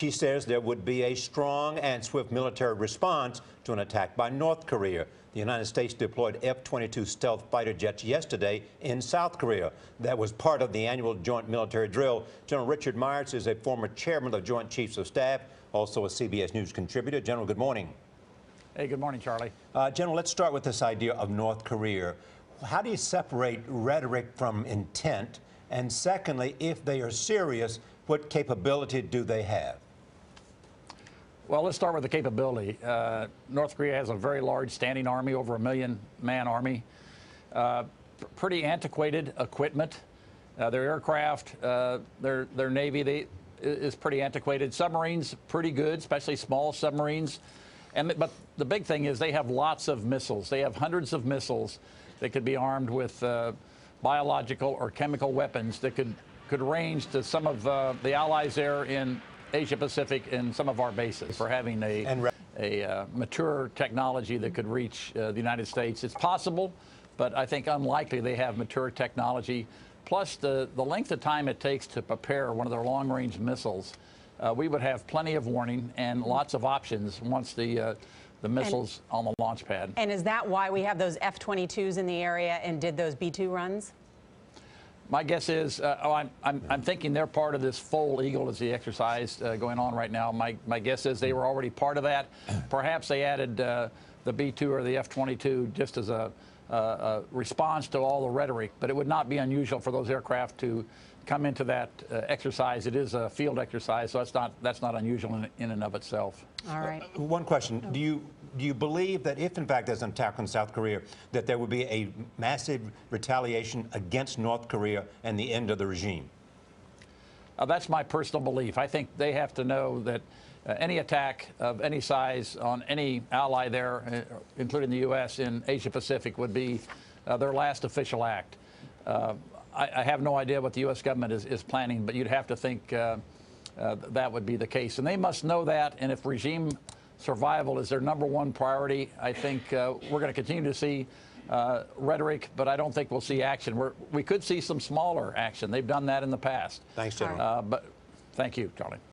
She says there would be a strong and swift military response to an attack by North Korea. The United States deployed F-22 stealth fighter jets yesterday in South Korea. That was part of the annual joint military drill. General Richard Myers is a former chairman of the Joint Chiefs of Staff, also a CBS News contributor. General, good morning. Hey, good morning, Charlie. General, let's start with this idea of North Korea. How do you separate rhetoric from intent? And secondly, if they are serious, what capability do they have? Well, let's start with the capability. North Korea has a very large standing army, over 1 million-man army. Pretty antiquated equipment. Their aircraft, their Navy is pretty antiquated. Submarines, pretty good, especially small submarines. But the big thing is they have lots of missiles. They have hundreds of missiles that could be armed with biological or chemical weapons that could range to some of the allies there in Asia-Pacific and some of our bases for having a mature technology that could reach the United States. It's possible, but I think unlikely they have mature technology. Plus, the length of time it takes to prepare one of their long-range missiles, we would have plenty of warning and lots of options once the missiles on the launch pad. And is that why we have those F-22s in the area and did those B-2 runs? My guess is, I'm thinking they're part of this Foal Eagle is the exercise going on right now. My guess is they were already part of that. Perhaps they added the B-2 or the F-22 just as a response to all the rhetoric, but it would not be unusual for those aircraft to come into that exercise. It is a field exercise, so that's not unusual in and of itself. All right. One question. Do you believe that if, in fact, there's an attack on South Korea, that there would be a massive retaliation against North Korea and the end of the regime? That's my personal belief. I think they have to know that any attack of any size on any ally there, including the U.S. in Asia-Pacific, would be their last official act. I have no idea what the U.S. government is planning, but you'd have to think that would be the case. And they must know that, and if regime survival is their #1 priority, I think we're going to continue to see rhetoric, but I don't think we'll see action. We could see some smaller action. They've done that in the past. Thanks, General. But thank you, Charlie.